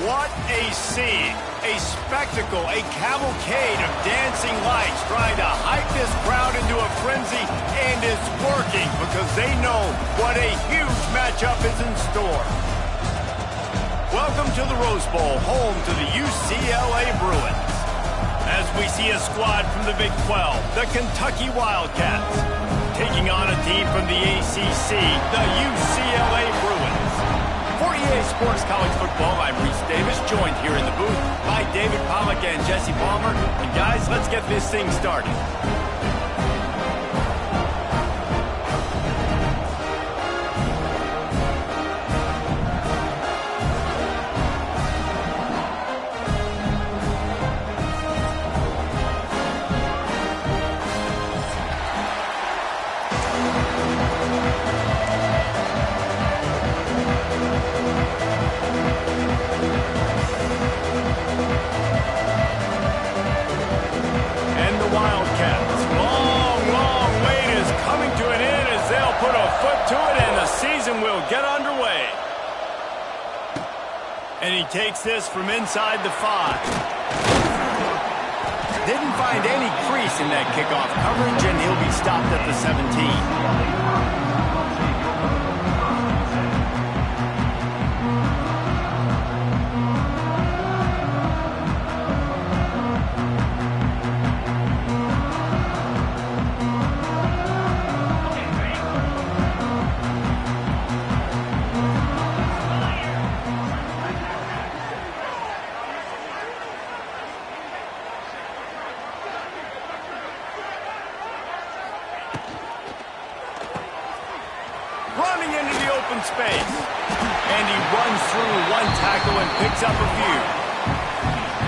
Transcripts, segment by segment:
What a scene, a spectacle, a cavalcade of dancing lights trying to hype this crowd into a frenzy, and it's working because they know what a huge matchup is in store. Welcome to the Rose Bowl, home to the UCLA Bruins. As we see a squad from the Big 12, the Kentucky Wildcats, taking on a team from the ACC, the UCLA Bruins. For EA Sports College Football, I'm Reese Davis, joined here in the booth by David Pollack and Jesse Palmer. And guys, let's get this thing started. And he takes this from inside the 5. Didn't find any crease in that kickoff coverage, and he'll be stopped at the 17. Running into the open space. And he runs through one tackle and picks up a few.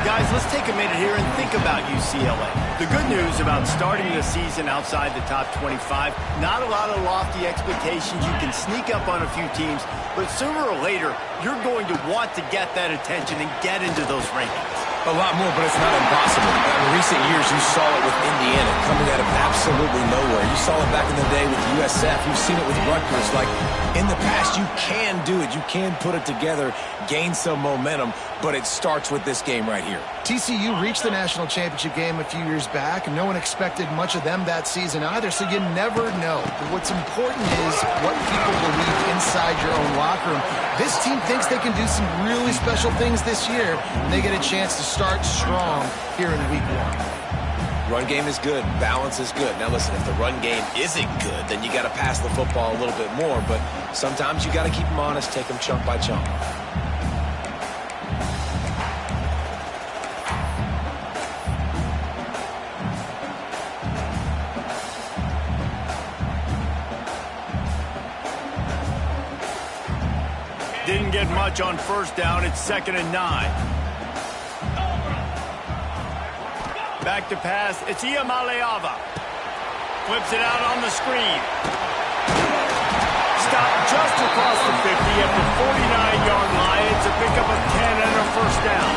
Guys, let's take a minute here and think about UCLA. The good news about starting the season outside the top 25, not a lot of lofty expectations. You can sneak up on a few teams, but sooner or later, you're going to want to get that attention and get into those rankings. A lot more, but it's not impossible. In recent years, you saw it with Indiana coming out of absolutely nowhere. You saw it back in the day with USF. You've seen it with Rutgers. Like, in the past, you can do it. You can put it together, gain some momentum, but it starts with this game right here. TCU reached the national championship game a few years back, and no one expected much of them that season either, so you never know. But what's important is what people believe inside your own locker room. This team thinks they can do some really special things this year, and they get a chance to start strong here in week 1. Run game is good. Balance is good. Now listen, if the run game isn't good, then you got to pass the football a little bit more, but sometimes you got to keep them honest, take them chunk by chunk. Didn't get much on first down. It's 2nd and 9. Back to pass. It's Iamaleava. Flips it out on the screen. Stopped just across the 50 at the 49-yard line. It's a pickup of 10 and a first down.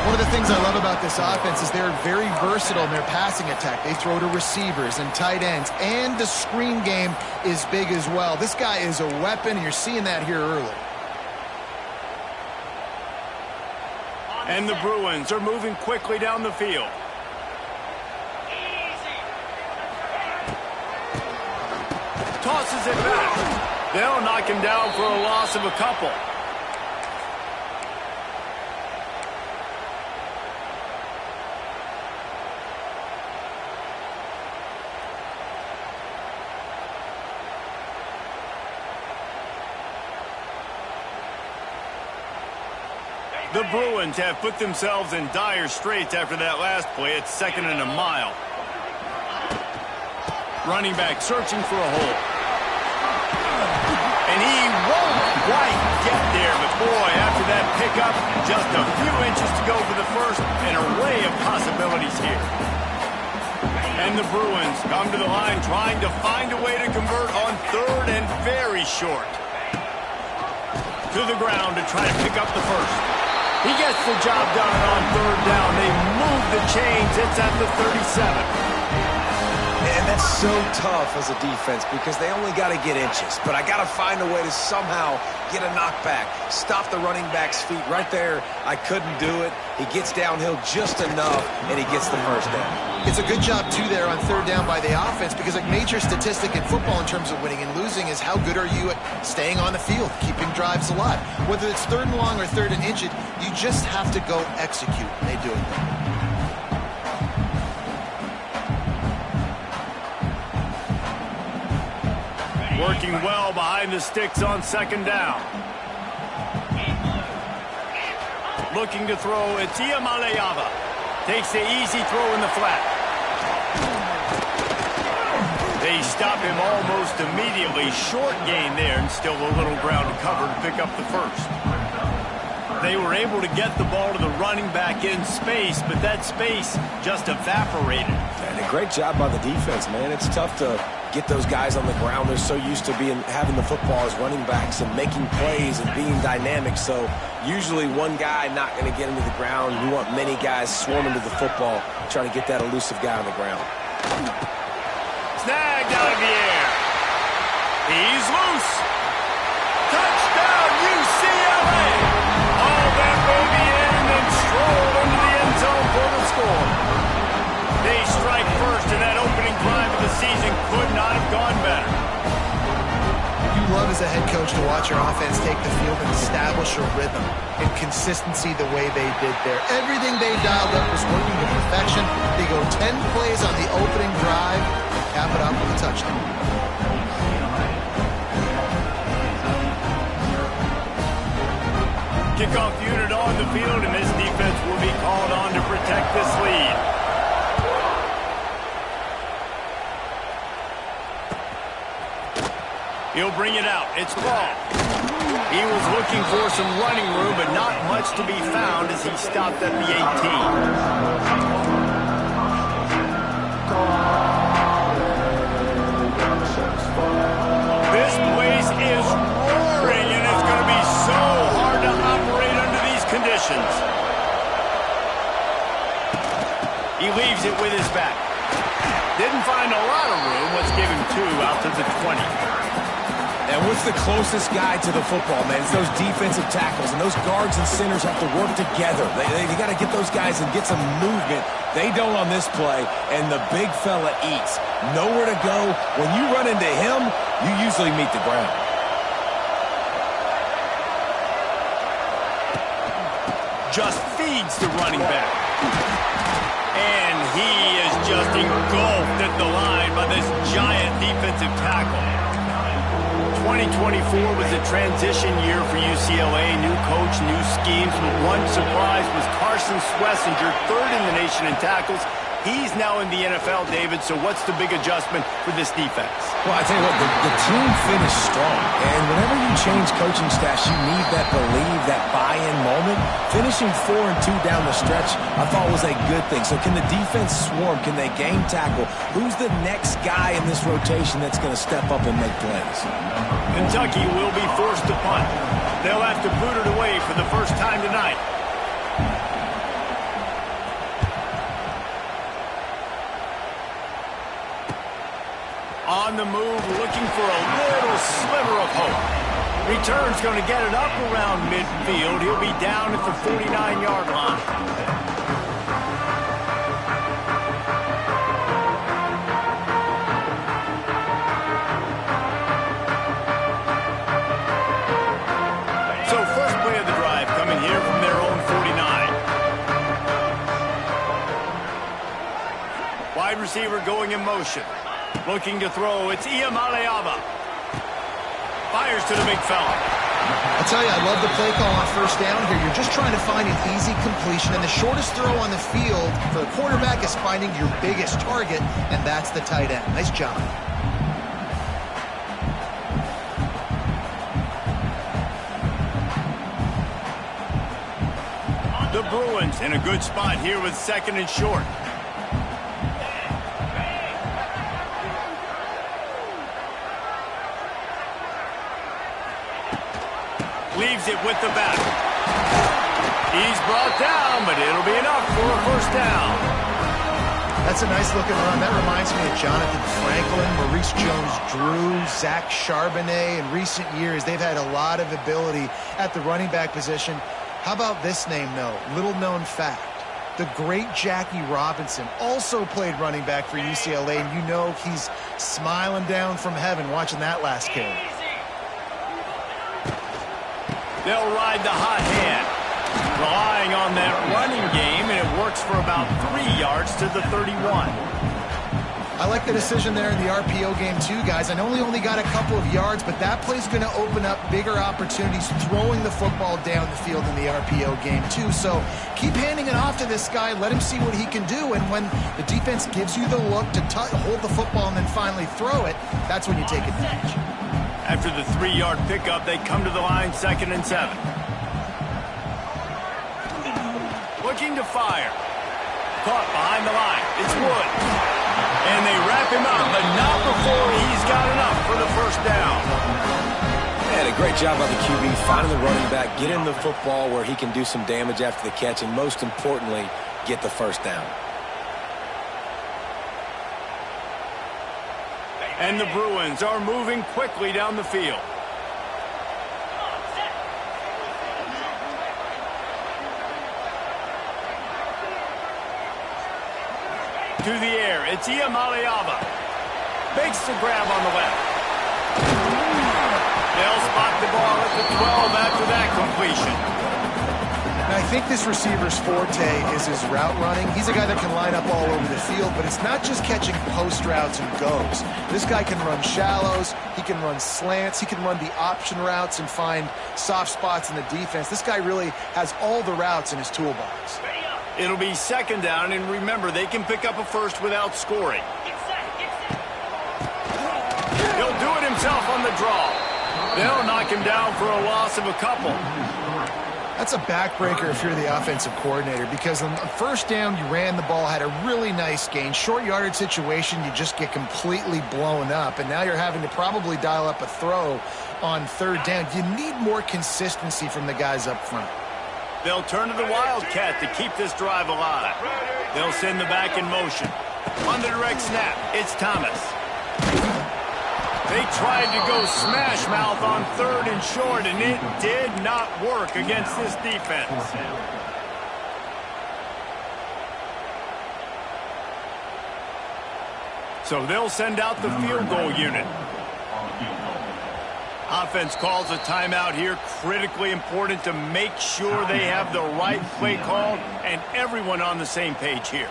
One of the things I love about this offense is they're very versatile in their passing attack. They throw to receivers and tight ends, and the screen game is big as well. This guy is a weapon, and you're seeing that here early. And the Bruins are moving quickly down the field. tosses it back. They'll knock him down for a loss of a couple. The Bruins have put themselves in dire straits after that last play. It's 2nd and a mile. Running back searching for a hole. And he won't quite get there, but boy, after that pickup, just a few inches to go for the first, an array of possibilities here. And the Bruins come to the line trying to find a way to convert on 3rd and very short. To the ground to try to pick up the first. He gets the job done on 3rd down. They move the chains. It's at the 37. And that's so tough as a defense because they only got to get inches. But I got to find a way to somehow get a knockback, stop the running back's feet. Right there, I couldn't do it. He gets downhill just enough, and he gets the first down. It's a good job, too, there on 3rd down by the offense because a major statistic in football in terms of winning and losing is how good are you at staying on the field, keeping drives alive. Whether it's 3rd and long or 3rd and inches, you just have to go execute, and they do it. Working well behind the sticks on 2nd down. Looking to throw, it's Iamaleava. Takes the easy throw in the flat. They stop him almost immediately. Short gain there and still a little ground to cover to pick up the first. They were able to get the ball to the running back in space, but that space just evaporated. And a great job by the defense, man. It's tough to get those guys on the ground. They're so used to having the football as running backs and making plays and being dynamic. So usually one guy not going to get him to the ground. We want many guys swarming to the football, trying to get that elusive guy on the ground. Snagged out of the air. He's loose. Touchdown, UCLA. All that baby in and then stroll into the end zone for the score. They strike first, and that opening drive of the season could not have gone better. You love as a head coach to watch your offense take the field and establish a rhythm and consistency the way they did there. Everything they dialed up was working to perfection. They go 10 plays on the opening drive, cap it up with a touchdown. Kickoff unit on the field, and this defense will be called on to protect this lead. He'll bring it out. It's Ball. He was looking for some running room, but not much to be found as he stopped at the 18. This place is roaring, and it's going to be so hard to operate under these conditions. He leaves it with his back. Didn't find a lot of room. Let's give him 2 out to the 20. And what's the closest guy to the football, man? It's those defensive tackles, and those guards and centers have to work together. They got to get those guys and get some movement. They don't on this play, and the big fella eats. Nowhere to go. When you run into him, you usually meet the ground. Just feeds the running back. And he is just engulfed at the line by this giant defensive tackle. 2024 was a transition year for UCLA. New coach, new schemes, but one surprise was Carson Schlesinger, 3rd in the nation in tackles. He's now in the NFL, David, so what's the big adjustment for this defense? Well, I tell you what, the team finished strong. And whenever you change coaching staffs, you need that believe, that buy-in moment. Finishing 4-2 down the stretch, I thought was a good thing. So can the defense swarm? Can they game tackle? Who's the next guy in this rotation that's going to step up and make plays? Kentucky will be forced to punt. They'll have to boot it away for the first time tonight. On the move, looking for a little sliver of hope. Return's going to get it up around midfield. He'll be down at the 49-yard line. Wide receiver going in motion. Looking to throw, it's Iamaleava. Fires to the big fella. I tell you, I love the play call on first down here. You're just trying to find an easy completion, and the shortest throw on the field for the quarterback is finding your biggest target, and that's the tight end. Nice job. The Bruins in a good spot here with second and short. Leaves it with the back. He's brought down, but it'll be enough for a first down. That's a nice-looking run. That reminds me of Jonathan Franklin, Maurice Jones-Drew, Zach Charbonnet. In recent years, they've had a lot of ability at the running back position. How about this name, though? Little-known fact. The great Jackie Robinson also played running back for UCLA, and you know he's smiling down from heaven watching that last carry. They'll ride the hot hand, relying on that running game, and it works for about 3 yards to the 31. I like the decision there in the RPO game too, guys. I know he only got a couple of yards, but that play's going to open up bigger opportunities throwing the football down the field in the RPO game too. So keep handing it off to this guy. Let him see what he can do, and when the defense gives you the look to hold the football and then finally throw it, that's when you take advantage. After the 3-yard pickup, they come to the line, 2nd and 7. Looking to fire. Caught behind the line. It's Wood. And they wrap him up, but not before he's got enough for the first down. Yeah, a great job by the QB, finding the running back, get him the football where he can do some damage after the catch, and most importantly, get the first down. And the Bruins are moving quickly down the field. To the air, it's Iamaleava. Makes the grab on the left. They'll spot the ball at the 12 after that completion. I think this receiver's forte is his route running. He's a guy that can line up all over the field, but it's not just catching post routes and goes. This guy can run shallows, he can run slants, he can run the option routes and find soft spots in the defense. This guy really has all the routes in his toolbox. It'll be 2nd down, and remember, they can pick up a first without scoring. He'll do it himself on the draw. They'll knock him down for a loss of a couple. That's a backbreaker if you're the offensive coordinator, because on first down, you ran the ball, had a really nice gain. Short yardage situation, you just get completely blown up, and now you're having to probably dial up a throw on 3rd down. You need more consistency from the guys up front. They'll turn to the Wildcat to keep this drive alive. They'll send the back in motion. On the direct snap, it's Thomas. They tried to go smash mouth on 3rd and short, and it did not work against this defense. So they'll send out the field goal unit. Offense calls a timeout here, critically important to make sure they have the right play call and everyone on the same page here.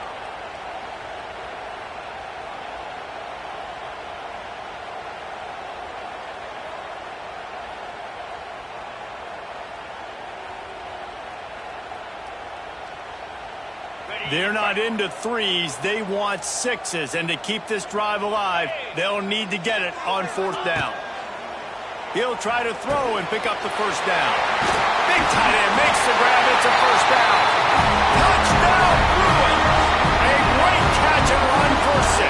They're not into 3s, they want 6s, and to keep this drive alive, they'll need to get it on 4th down. He'll try to throw and pick up the first down. Big tight end makes the grab, it's a first down. Touchdown, Bruins! A great catch and run for 6.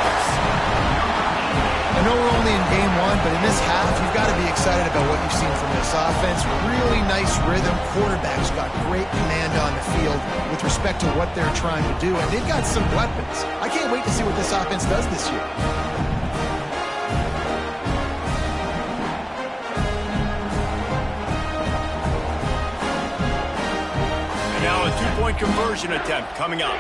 I know we're only in game 1, but in this half, you've got to be excited about what you've seen from this offense. Really nice rhythm. Quarterback's got great command on the field with respect to what they're trying to do, and they've got some weapons. I can't wait to see what this offense does this year. And now a 2-point conversion attempt coming up.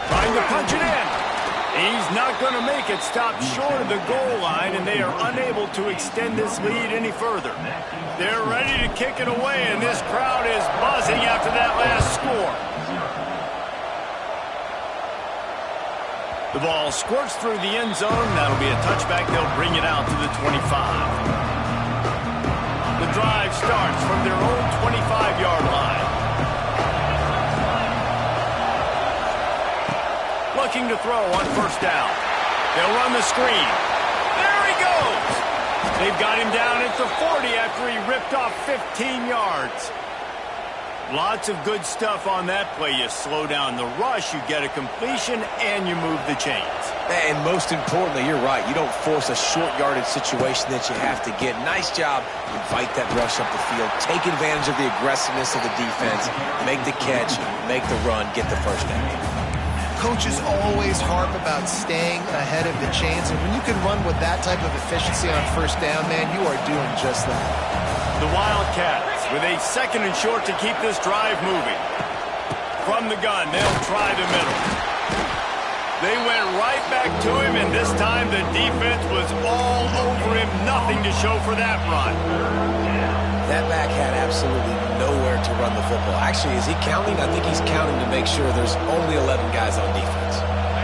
Trying to punch it in. He's not going to make it. Stop short of the goal line, and they are unable to extend this lead any further. They're ready to kick it away, and this crowd is buzzing after that last score. The ball squirts through the end zone. That'll be a touchback. They'll bring it out to the 25. The drive starts from their own 25-yard line. Looking to throw on first down. They'll run the screen. There he goes. They've got him down at the 40 after he ripped off 15 yards. Lots of good stuff on that play. You slow down the rush, you get a completion, and you move the chains. And most importantly, you're right. You don't force a short yardage situation that you have to get. Nice job. Invite that rush up the field. Take advantage of the aggressiveness of the defense. Make the catch, make the run, get the first down. Coaches always harp about staying ahead of the chains, and when you can run with that type of efficiency on first down, man, you are doing just that. The Wildcats with a second and short to keep this drive moving. From the gun, they'll try the middle. They went right back to him, and this time the defense was all over him. Nothing to show for that run. That back had absolutely nowhere to run the football. Actually, is he counting? I think he's counting to make sure there's only 11 guys on defense.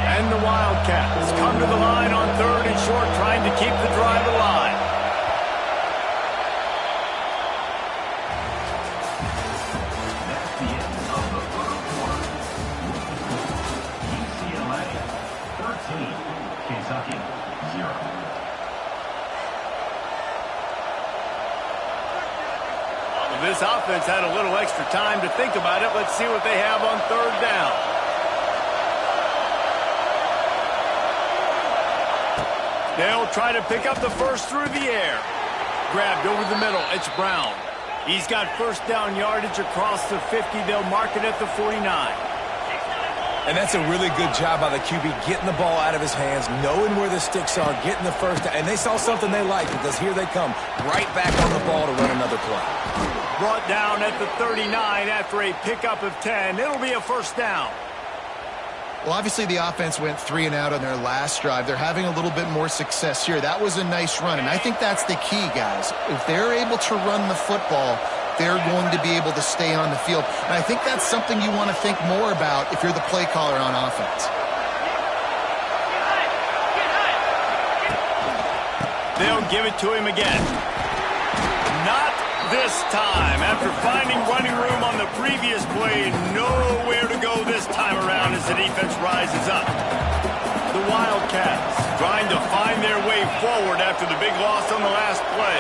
And the Wildcats come to the line on third and short, trying to keep the drive alive. This offense had a little extra time to think about it. Let's see what they have on third down. They'll try to pick up the first through the air. Grabbed over the middle. It's Brown. He's got first down yardage across the 50. They'll mark it at the 49. And that's a really good job by the QB, getting the ball out of his hands, knowing where the sticks are, getting the first down. And they saw something they liked, because here they come, right back on the ball to run another play. Brought down at the 39 after a pickup of 10. It'll be a first down. Well, obviously the offense went 3 and out on their last drive. They're having a little bit more success here. That was a nice run, and I think that's the key, guys. If they're able to run the football, they're going to be able to stay on the field. And I think that's something you want to think more about if you're the play caller on offense. They'll give it to him again. Not this time. After finding running room on the previous play, nowhere to go this time around as the defense rises up. The Wildcats trying to find their way forward after the big loss on the last play.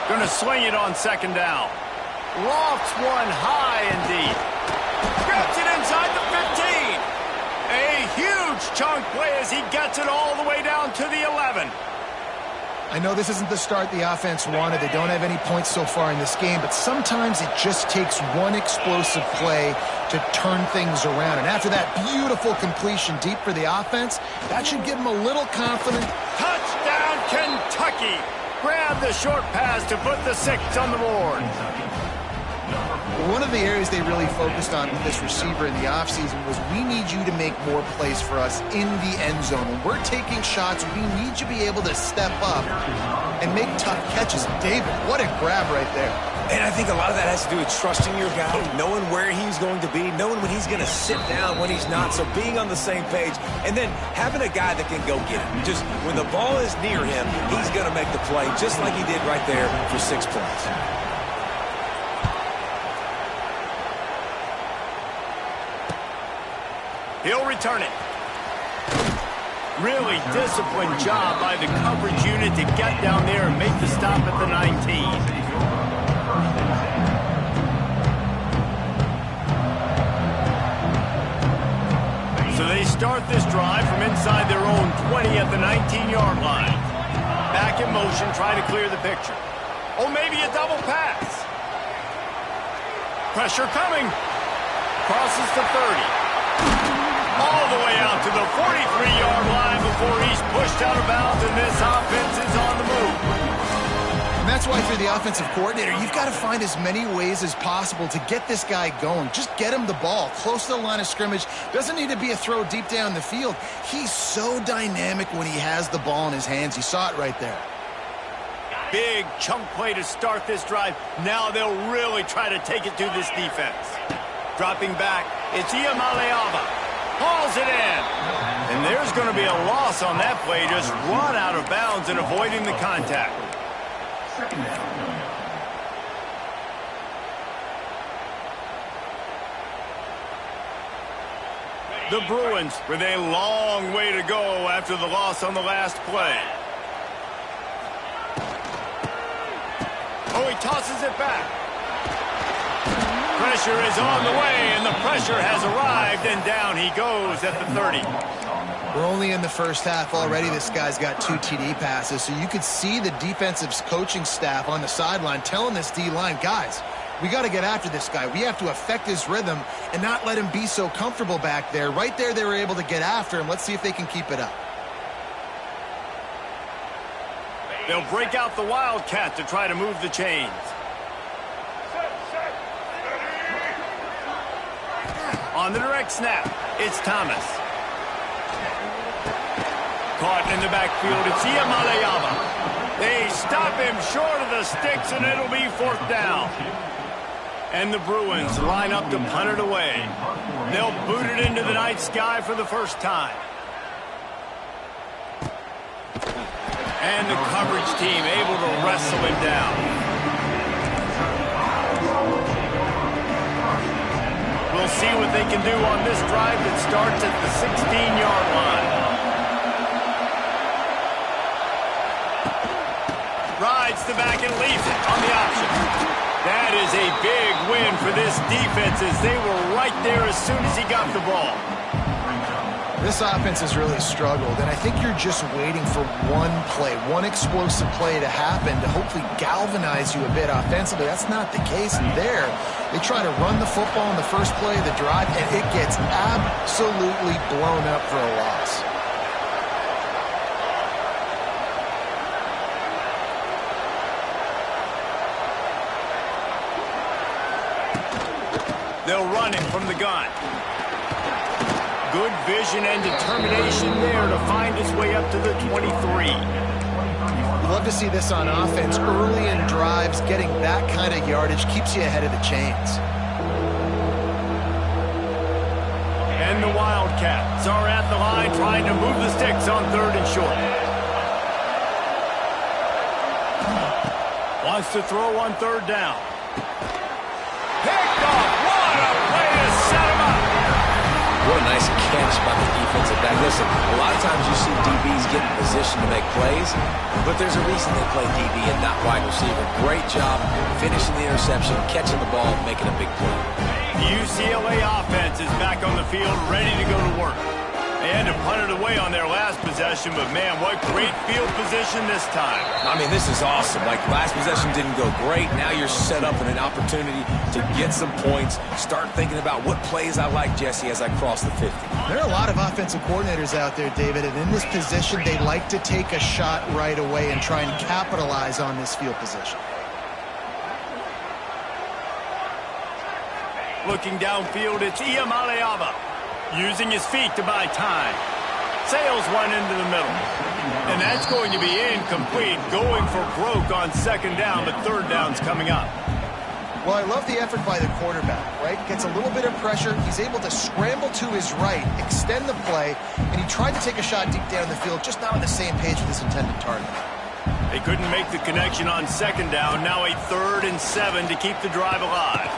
Going to swing it on second down. Lofts one high and deep. Grabs it inside the 15. A huge chunk play as he gets it all the way down to the 11. I know this isn't the start the offense wanted. They don't have any points so far in this game, but sometimes it just takes one explosive play to turn things around. And after that beautiful completion deep for the offense, that should give them a little confidence. Touchdown, Kentucky! Grab the short pass to put the 6 on the board. One of the areas they really focused on with this receiver in the offseason was, we need you to make more plays for us in the end zone. When we're taking shots, we need you to be able to step up and make tough catches. David, what a grab right there. And I think a lot of that has to do with trusting your guy, knowing where he's going to be, knowing when he's going to sit down, when he's not, so being on the same page, and then having a guy that can go get it. Just when the ball is near him, he's going to make the play, just like he did right there for 6 points. He'll return it. Really disciplined job by the coverage unit to get down there and make the stop at the 19. So they start this drive from inside their own 20 at the 19-yard line. Back in motion, try to clear the picture. Oh, maybe a double pass. Pressure coming. Crosses the 30. All the way out to the 43-yard line before he's pushed out of bounds, and this offense is on the move. And that's why, for the offensive coordinator, you've got to find as many ways as possible to get this guy going. Just get him the ball close to the line of scrimmage. Doesn't need to be a throw deep down the field. He's so dynamic when he has the ball in his hands. You saw it right there. big chunk play to start this drive. Now they'll really try to take it to this defense. Dropping back, it's Iamaleava. Hauls it in. And there's going to be a loss on that play. Just run out of bounds and avoiding the contact. Second down. The Bruins with a long way to go after the loss on the last play. Oh, he tosses it back. Pressure is on the way, and the pressure has arrived, and down he goes at the 30. We're only in the first half already. This guy's got 2 TD passes, so you could see the defensive coaching staff on the sideline telling this D-line, guys, we got to get after this guy. We have to affect his rhythm and not let him be so comfortable back there. Right there, they were able to get after him. Let's see if they can keep it up. They'll break out the Wildcat to try to move the chains. On the direct snap, it's Thomas. Caught in the backfield, it's Iamaleava. They stop him short of the sticks, and it'll be 4th down. And the Bruins line up to punt it away. They'll boot it into the night sky for the first time. And the coverage team able to wrestle him down. We'll see what they can do on this drive that starts at the 16-yard line. Rides the back and leaves it on the option. That is a big win for this defense as they were right there as soon as he got the ball. This offense has really struggled, and I think you're just waiting for one play, one explosive play to happen to hopefully galvanize you a bit offensively. That's not the case, and there they try to run the football in the first play of the drive, and it gets absolutely blown up for a loss. They'll run him from the gun. Good vision and determination there to find his way up to the 23. You'd love to see this on offense. Early in drives, getting that kind of yardage keeps you ahead of the chains. And the Wildcats are at the line trying to move the sticks on 3rd and short. Wants to throw on 3rd down. Picked off. What a way to set him up. What a nice catch by the defensive back. Listen, a lot of times you see DBs get in position to make plays, but there's a reason they play DB and not wide receiver. Great job finishing the interception, catching the ball, making a big play. The UCLA offense is back on the field, ready to go to work. They had to punt it away on their last possession, but man, what great field position this time. I mean, this is awesome. Like, last possession didn't go great. Now you're set up with an opportunity to get some points. Start thinking about what plays I like, Jesse, as I cross the 50. There are a lot of offensive coordinators out there, David, and in this position, they like to take a shot right away and try and capitalize on this field position. Looking downfield, it's Iamaleava. Using his feet to buy time. Sails one into the middle. And that's going to be incomplete. Going for broke on 2nd down, but 3rd down's coming up. Well, I love the effort by the quarterback, right? Gets a little bit of pressure. He's able to scramble to his right, extend the play, and he tried to take a shot deep down the field, just not on the same page with his intended target. They couldn't make the connection on 2nd down. Now a 3rd and 7 to keep the drive alive.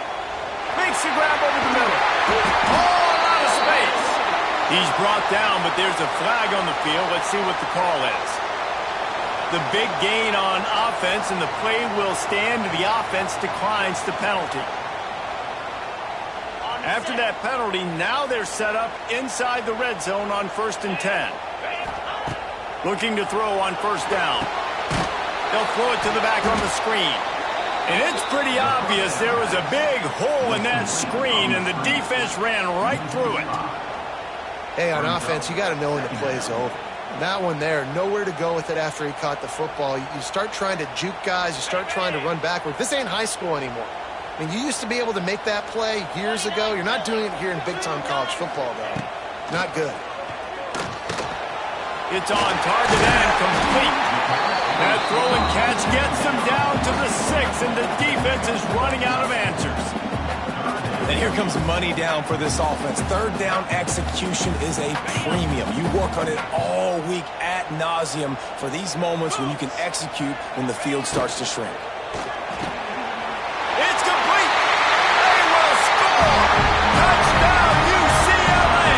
Makes the grab over the middle. All out of space. He's brought down, but there's a flag on the field. Let's see what the call is. The big gain on offense, and the play will stand. The offense declines the penalty. After that penalty, now they're set up inside the red zone on 1st and 10. Looking to throw on 1st down. They'll throw it to the back on the screen. And it's pretty obvious there was a big hole in that screen, and the defense ran right through it. Hey, on offense, you got to know when the play's over. That one there, nowhere to go with it after he caught the football. You start trying to juke guys. You start trying to run backward. This ain't high school anymore. I mean, you used to be able to make that play years ago. You're not doing it here in big-time college football, though. Not good. It's on target and complete. That throw and catch gets them down to the 6, and the defense is running out of answers. And here comes money down for this offense. Third down execution is a premium. You work on it all week ad nauseum for these moments when you can execute when the field starts to shrink. It's complete. They will score. Touchdown, UCLA.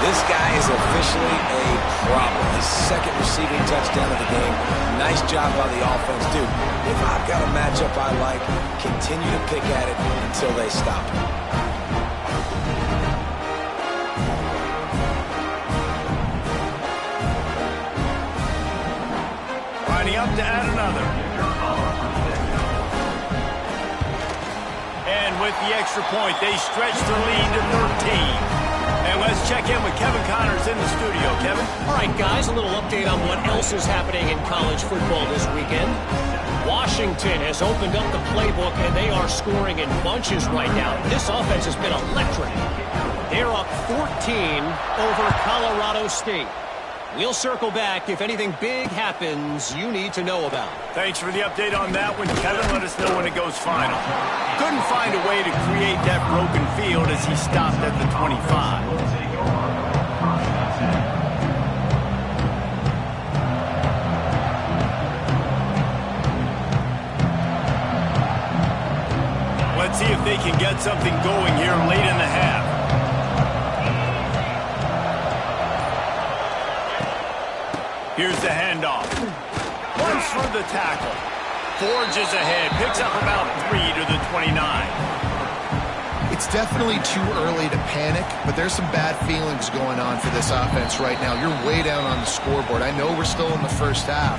This guy is officially a problem. His second receiving touchdown of the game. Nice job by the offense. Dude, if I've got a matchup I like, continue to pick at it until they stop it. Lining up to add another. And with the extra point, they stretch the lead to 13. And let's check in with Kevin Connors in the studio. Kevin? All right, guys, a little update on what else is happening in college football this weekend. Washington has opened up the playbook, and they are scoring in bunches right now. This offense has been electric. They're up 14 over Colorado State. We'll circle back if anything big happens you need to know about. Thanks for the update on that one, Kevin. Let us know when it goes final. Couldn't find a way to create that broken field as he stopped at the 25. Let's see if they can get something going here late in the half. Here's the handoff. Runs through the tackle. Forges ahead. Picks up about 3 to the 29. It's definitely too early to panic, but there's some bad feelings going on for this offense right now. You're way down on the scoreboard. I know we're still in the first half,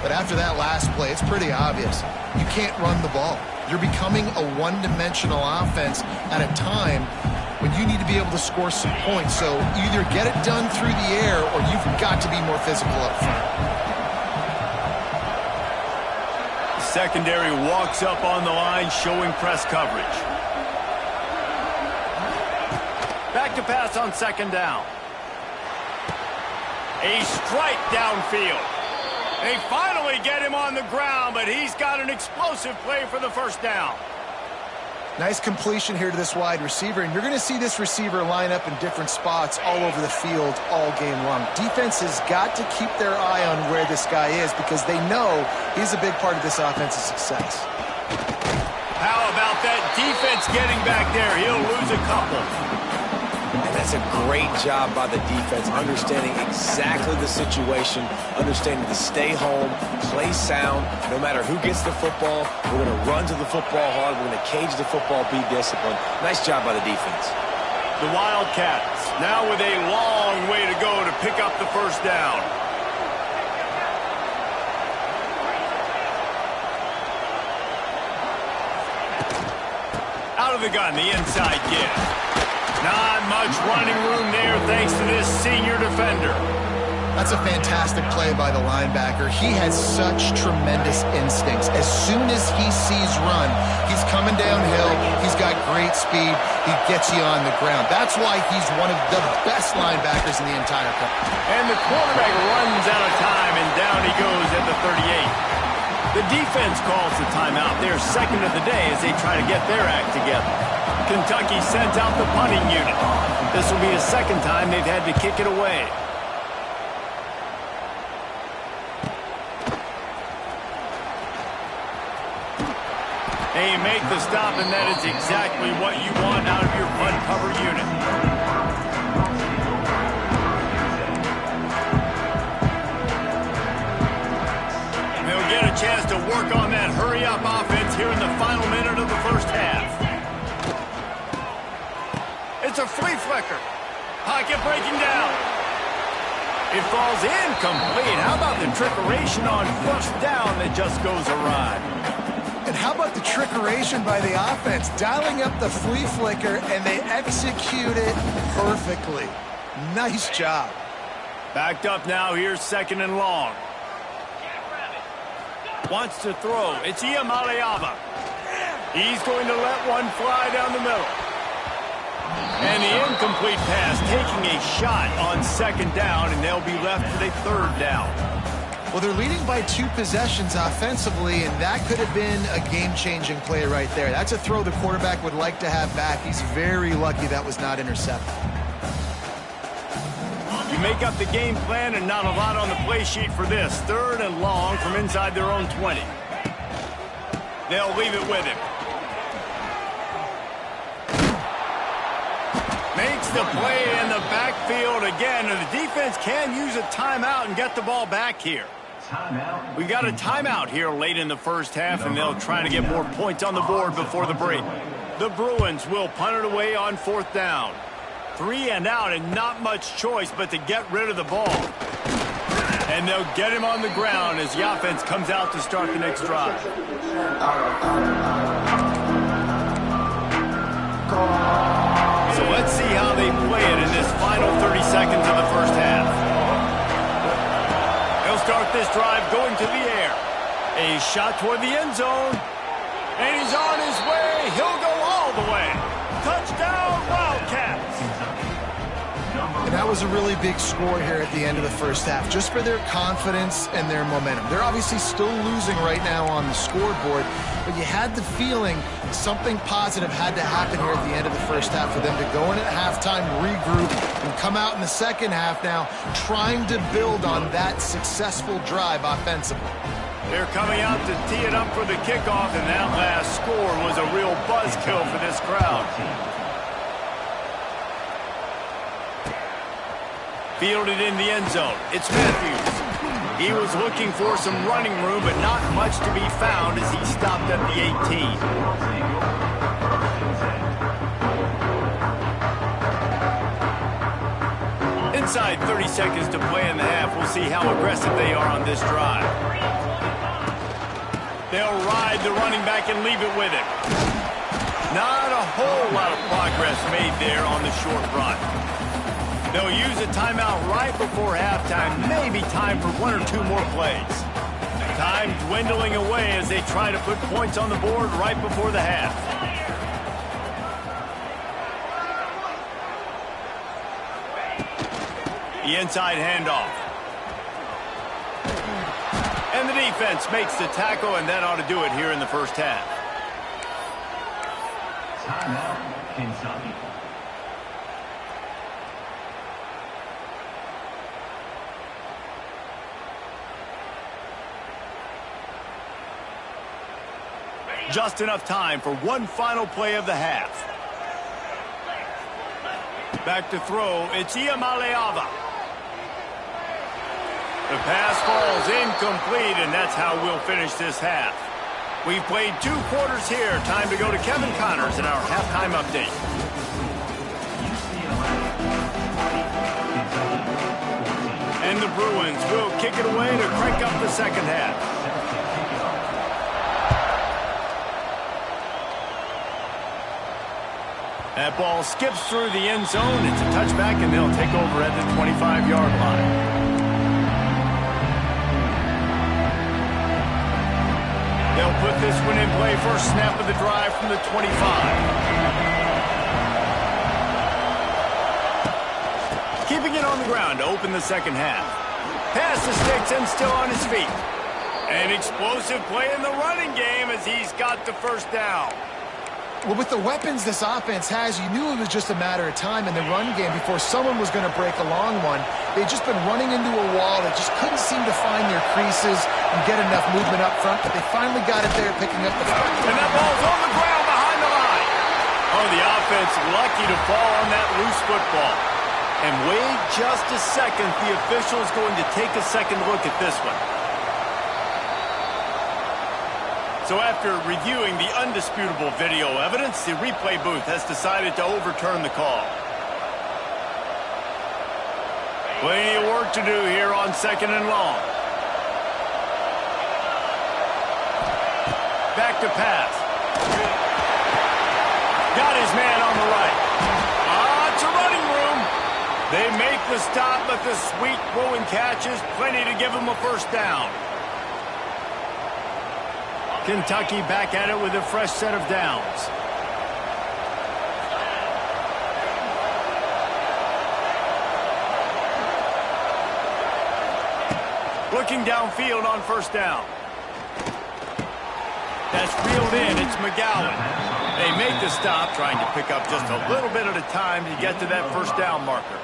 but after that last play, it's pretty obvious. You can't run the ball. You're becoming a one-dimensional offense at a time when you need to be able to score some points. So either get it done through the air or you've got to be more physical up front. Secondary walks up on the line, showing press coverage. Back to pass on second down. A strike downfield. They finally get him on the ground, but he's got an explosive play for the first down. Nice completion here to this wide receiver, and you're going to see this receiver line up in different spots all over the field all game long. Defense has got to keep their eye on where this guy is because they know he's a big part of this offense's success. How about that defense getting back there? He'll lose a couple. And that's a great job by the defense, understanding exactly the situation, understanding to stay home, play sound. No matter who gets the football, we're going to run to the football hard. We're going to cage the football, be disciplined. Nice job by the defense. The Wildcats now with a long way to go to pick up the first down. Out of the gun, the inside give. Not much running room there thanks to this senior defender. That's a fantastic play by the linebacker. He has such tremendous instincts. As soon as he sees run, he's coming downhill. He's got great speed. He gets you on the ground. That's why he's one of the best linebackers in the entire country. And the quarterback runs out of time, and down he goes at the 38. The defense calls the timeout. Their second of the day as they try to get their act together. Kentucky sent out the punting unit. This will be the second time they've had to kick it away. They make the stop, and that is exactly what you want out of your punt cover unit. They'll get a chance to work on that hurry-up offense here in the final minute of the first half. It's a flea flicker. Pocket breaking down. It falls incomplete. How about the trickeration on first down that just goes awry? And how about the trickeration by the offense? Dialing up the flea flicker, and they execute it perfectly. Nice job. Backed up now. Here's second and long. Wants to throw. It's Iamaleava. He's going to let one fly down the middle. And the incomplete pass taking a shot on second down, and they'll be left with a third down. Well, they're leading by 2 possessions offensively, and that could have been a game-changing play right there. That's a throw the quarterback would like to have back. He's very lucky that was not intercepted. You make up the game plan and not a lot on the play sheet for this. 3rd and long from inside their own 20. They'll leave it with him. Makes the play in the backfield again, and the defense can use a timeout and get the ball back here. We've got a timeout here late in the first half, and they'll try to get more points on the board before the break. The Bruins will punt it away on 4th down. 3 and out, and not much choice but to get rid of the ball. And they'll get him on the ground as the offense comes out to start the next drive. So let's see how they play it in this final 30 seconds of the first half. They'll start this drive going to the air. A shot toward the end zone. And he's on his way. He'll go all the way. Touchdown, Wildcats. And that was a really big score here at the end of the first half, just for their confidence and their momentum. They're obviously still losing right now on the scoreboard, but you had the feeling something positive had to happen here at the end of the first half for them to go in at halftime, regroup, and come out in the second half now trying to build on that successful drive offensively. They're coming out to tee it up for the kickoff, and that last score was a real buzzkill for this crowd. Fielded in the end zone. It's Matthews. He was looking for some running room, but not much to be found as he stopped at the 18. Inside 30 seconds to play in the half. We'll see how aggressive they are on this drive. They'll ride the running back and leave it with him. Not a whole lot of progress made there on the short run. They'll use a timeout right before halftime. Maybe time for 1 or 2 more plays. Time dwindling away as they try to put points on the board right before the half. The inside handoff. And the defense makes the tackle, and that ought to do it here in the first half. Timeout, Kentucky. Just enough time for one final play of the half. Back to throw, it's Iamaleava. The pass falls incomplete, and that's how we'll finish this half. We've played 2 quarters here. Time to go to Kevin Connors in our halftime update. And the Bruins will kick it away to crank up the second half. That ball skips through the end zone. It's a touchback, and they'll take over at the 25-yard line. They'll put this one in play. First snap of the drive from the 25. Keeping it on the ground to open the second half. Pass to sticks and still on his feet. An explosive play in the running game as he's got the first down. Well, with the weapons this offense has, you knew it was just a matter of time in the run game before someone was going to break a long one. They'd just been running into a wall. They just couldn't seem to find their creases and get enough movement up front, but they finally got it there, picking up the front. And that ball's on the ground behind the line. Oh, the offense lucky to fall on that loose football. And wait just a second. The official's going to take a second look at this one. So after reviewing the undisputable video evidence, the replay booth has decided to overturn the call. Plenty of work to do here on second and long. Back to pass. Got his man on the right. It's a running room. They make the stop, but the sweet throwing catch is plenty to give him a first down. Kentucky back at it with a fresh set of downs. Looking downfield on first down. That's reeled in. It's McGowan. They make the stop, trying to pick up just a little bit at a time to get to that first down marker.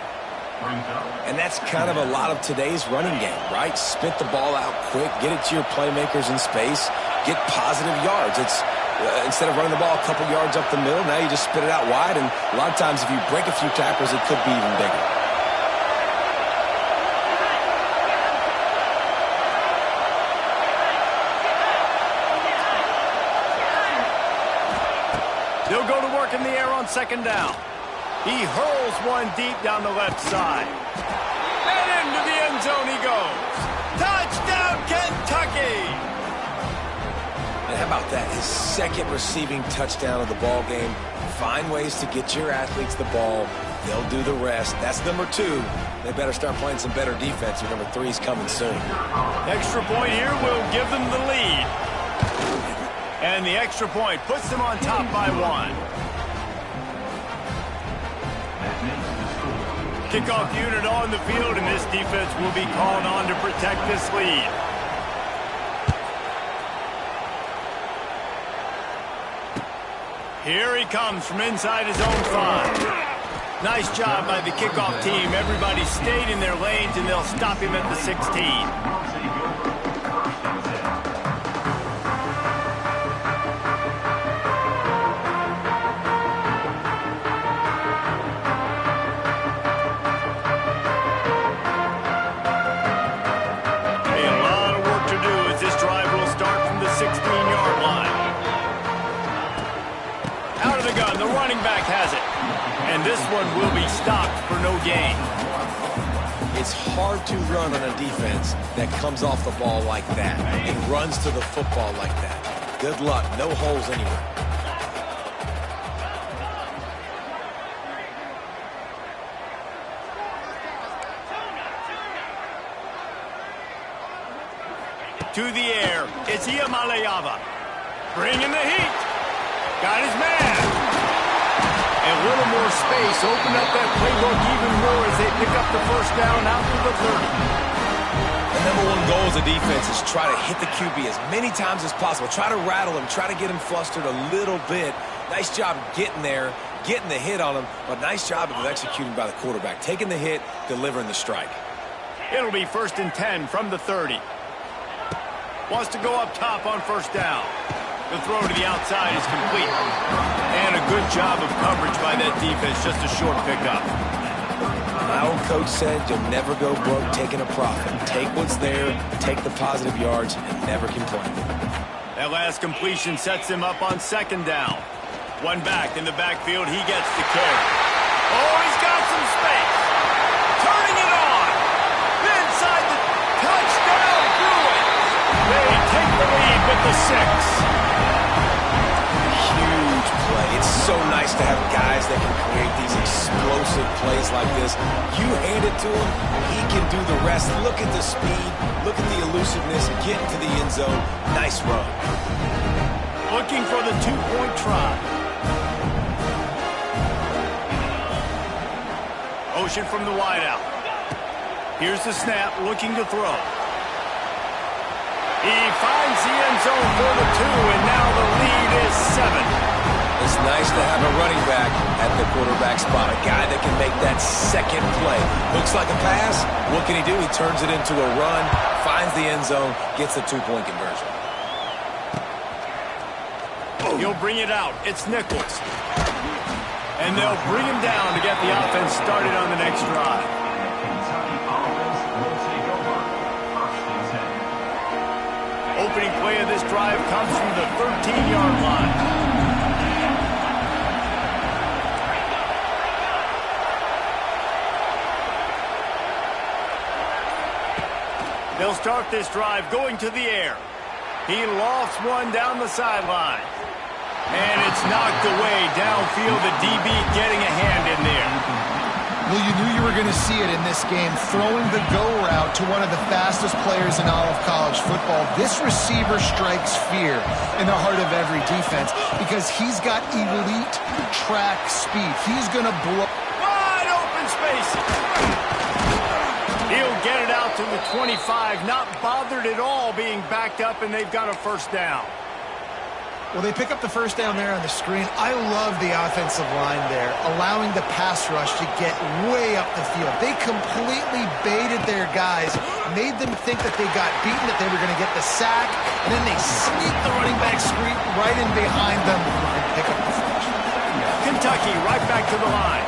And that's kind of a lot of today's running game, right? Spit the ball out quick, get it to your playmakers in space, get positive yards. It's instead of running the ball a couple yards up the middle, now you just spit it out wide, and a lot of times if you break a few tackles, it could be even bigger. They'll go to work in the air on second down. He hurls one deep down the left side. And into the end zone he goes. Touchdown, Kentucky! And how about that? His second receiving touchdown of the ball game. Find ways to get your athletes the ball. They'll do the rest. That's number 2. They better start playing some better defense. Number 3 is coming soon. Extra point here will give them the lead. And the extra point puts them on top by 1. Kickoff unit on the field, and this defense will be called on to protect this lead. Here he comes from inside his own 5. Nice job by the kickoff team. Everybody stayed in their lanes, and they'll stop him at the 16. The running back has it. And this one will be stopped for no gain. It's hard to run on a defense that comes off the ball like that and runs to the football like that. Good luck. No holes anywhere. To the air. It's Iamaleava. Bringing the heat. Got his man. A little more space, open up that playbook even more as they pick up the first down out to the 30. The number 1 goal as a defense is try to hit the QB as many times as possible. Try to rattle him, try to get him flustered a little bit. Nice job getting there, getting the hit on him, but nice job of executing by the quarterback. Taking the hit, delivering the strike. It'll be 1st and 10 from the 30. Wants to go up top on first down. The throw to the outside is complete. And a good job of coverage by that defense, just a short pickup. My old coach said you'll never go broke taking a profit. Take what's there, take the positive yards, and never complain. That last completion sets him up on second down. One back in the backfield, he gets the carry. Oh, he's got some space. Turning it on. Inside the touchdown, Bruins. They take the lead with the 6. It's so nice to have guys that can create these explosive plays like this. You hand it to him, he can do the rest. Look at the speed, look at the elusiveness, get into the end zone. Nice run. Looking for the 2-point try. Ocean from the wideout. Here's the snap, looking to throw. He finds the end zone for the 2, and now the lead is 7. It's nice to have a running back at the quarterback spot, a guy that can make that second play. Looks like a pass. What can he do? He turns it into a run, finds the end zone, gets the 2-point conversion. He'll bring it out. It's Nichols. And they'll bring him down to get the offense started on the next drive. Opening play of this drive comes from the 13-yard line. They'll start this drive going to the air. He lofts one down the sideline. And it's knocked away downfield. The DB getting a hand in there. Well, you knew you were going to see it in this game, throwing the go route to one of the fastest players in all of college football. This receiver strikes fear in the heart of every defense because he's got elite track speed. He's going to blow. Wide open spaces. He'll get it out out to the 25, not bothered at all being backed up, and they've got a first down. Well, they pick up the first down there on the screen. I love the offensive line there, allowing the pass rush to get way up the field. They completely baited their guys, made them think that they got beaten, that they were going to get the sack, and then they sneak the running back screen right in behind them and pick up the first. Kentucky right back to the line.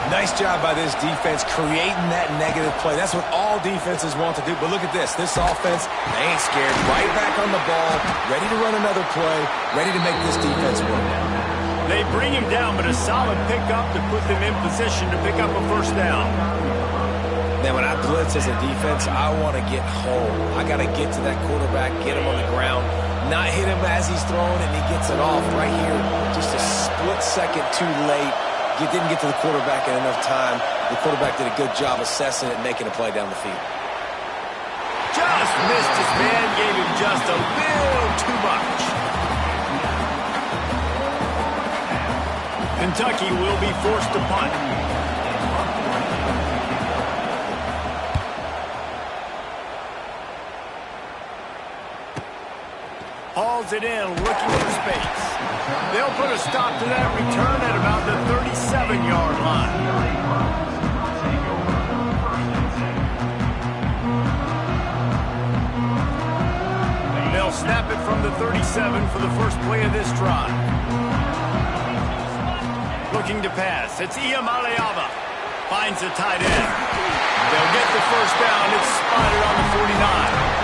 Nice job by this defense creating that negative play. That's what all defenses want to do. But look at this. This offense, they ain't scared. Right back on the ball, ready to run another play, ready to make this defense work. They bring him down, but a solid pickup to put them in position to pick up a first down. Then when I blitz as a defense, I want to get home. I got to get to that quarterback, get him on the ground, not hit him as he's throwing it, and he gets it off right here. Just a split second too late. You didn't get to the quarterback in enough time. The quarterback did a good job assessing it and making a play down the field. Just missed his man, gave him just a little too much. Kentucky will be forced to punt. Hauls it in, looking for space. They'll put a stop to that return at about the 37-yard line. They'll snap it from the 37 for the first play of this drive. Looking to pass. It's Iamaleava. Finds the tight end. They'll get the first down. It's spotted on the 49.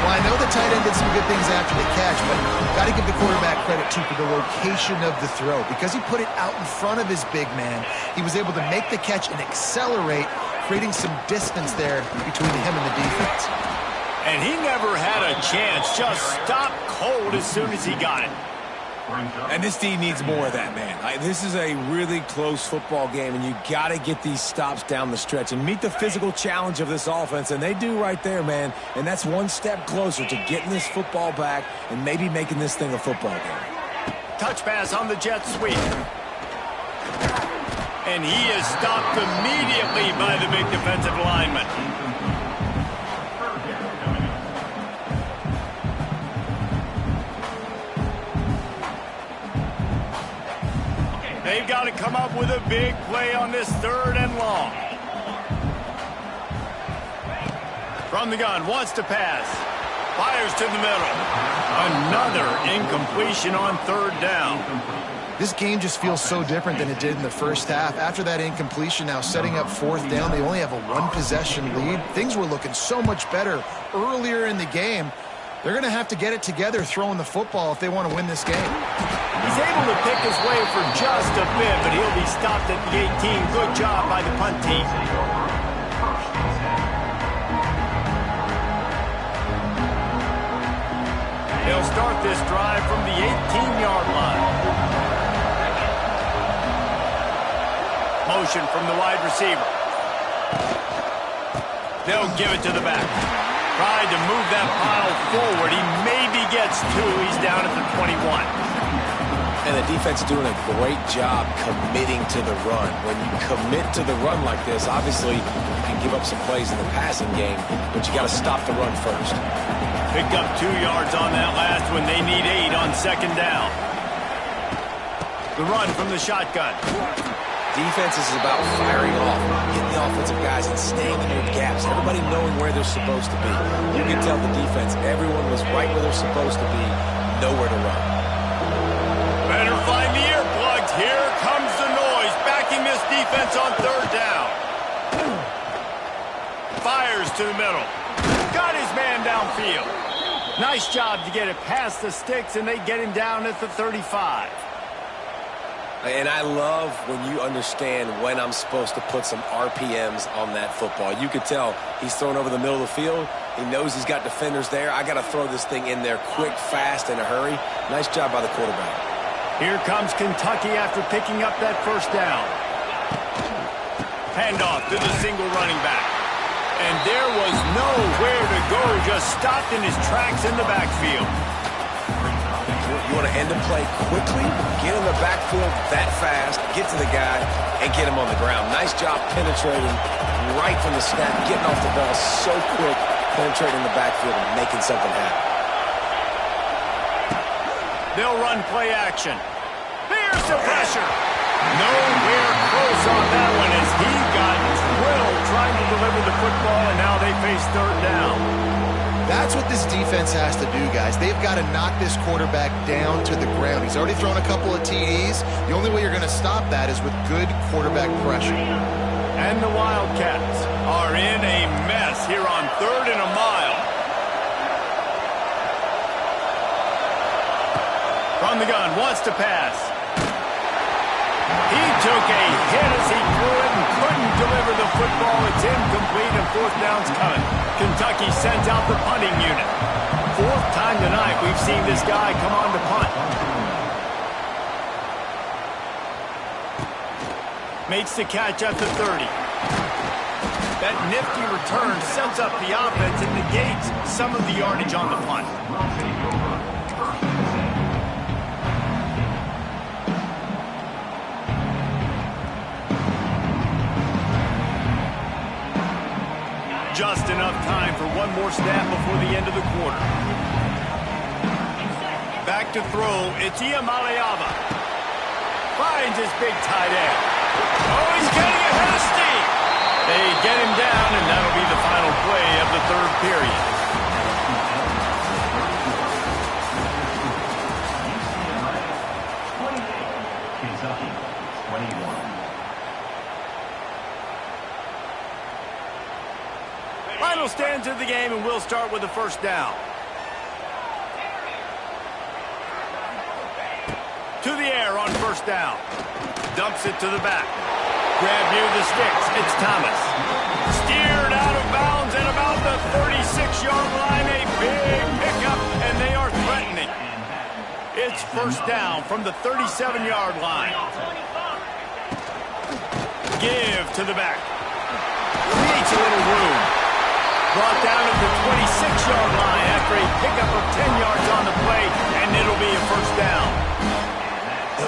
Well, I know the tight end did some good things after the catch, but got to give the quarterback credit, too, for the location of the throw. Because he put it out in front of his big man, he was able to make the catch and accelerate, creating some distance there between him and the defense. And he never had a chance, just stopped cold as soon as he got it. And this team needs more of that, man. This is a really close football game, and you got to get these stops down the stretch and meet the physical challenge of this offense, and they do right there, man. And that's one step closer to getting this football back and maybe making this thing a football game. Touch pass on the jet sweep. And he is stopped immediately by the big defensive lineman. They've got to come up with a big play on this 3rd and long. From the gun, wants to pass. Fires to the middle. Another incompletion on 3rd down. This game just feels so different than it did in the first half. After that incompletion, now setting up 4th down, they only have a 1-possession lead. Things were looking so much better earlier in the game. They're going to have to get it together throwing the football if they want to win this game. He's able to pick his way for just a bit, but he'll be stopped at the 18. Good job by the punt team. They'll start this drive from the 18-yard line. Motion from the wide receiver. They'll give it to the back. Tried to move that pile forward. He maybe gets 2. He's down at the 21. And the defense is doing a great job committing to the run. When you commit to the run like this, obviously you can give up some plays in the passing game, but you got to stop the run first. Picked up 2 yards on that last one. They need 8 on 2nd down. The run from the shotgun. Defense is about firing off, hitting the offensive guys and staying in their gaps. Everybody knowing where they're supposed to be. You can tell the defense, everyone was right where they're supposed to be, nowhere to run. Better find the earplugs. Here comes the noise, backing this defense on 3rd down. Fires to the middle. Got his man downfield. Nice job to get it past the sticks, and they get him down at the 35. And I love when you understand when I'm supposed to put some RPMs on that football. You could tell he's thrown over the middle of the field. He knows he's got defenders there. I got to throw this thing in there quick, fast, in a hurry. Nice job by the quarterback. Here comes Kentucky after picking up that first down. Handoff to the single running back. And there was nowhere to go, just stopped in his tracks in the backfield. You want to end the play quickly, get in the backfield that fast, get to the guy, and get him on the ground. Nice job penetrating right from the snap, getting off the ball so quick, penetrating the backfield and making something happen. They'll run play action. Here's the pressure. Nowhere close on that one as he got drilled trying to deliver the football, and now they face third down. That's what this defense has to do, guys. They've got to knock this quarterback down to the ground. He's already thrown a couple of TDs. The only way you're going to stop that is with good quarterback pressure. And the Wildcats are in a mess here on 3rd and a mile. From the gun, wants to pass. He took a hit as he threw it and couldn't deliver the football. It's incomplete and 4th down's coming. Kentucky sends out the punting unit. 4th time tonight we've seen this guy come on to punt. Makes the catch at the 30. That nifty return sets up the offense and negates some of the yardage on the punt. Just enough time for one more snap before the end of the quarter. Back to throw, it's Iamaleava. Finds his big tight end. Oh, he's getting ahead of steam. They get him down, and that'll be the final play of the 3rd period. Kentucky, 21. Final stands of the game, and we'll start with the 1st down. To the air on 1st down. Dumps it to the back. Grab near the sticks. It's Thomas. Steered out of bounds at about the 36-yard line. A big pickup, and they are threatening. It's 1st down from the 37-yard line. Give to the back. Needs a little room. Brought down at the 26-yard line after a pickup of 10 yards on the play, and it'll be a 1st down.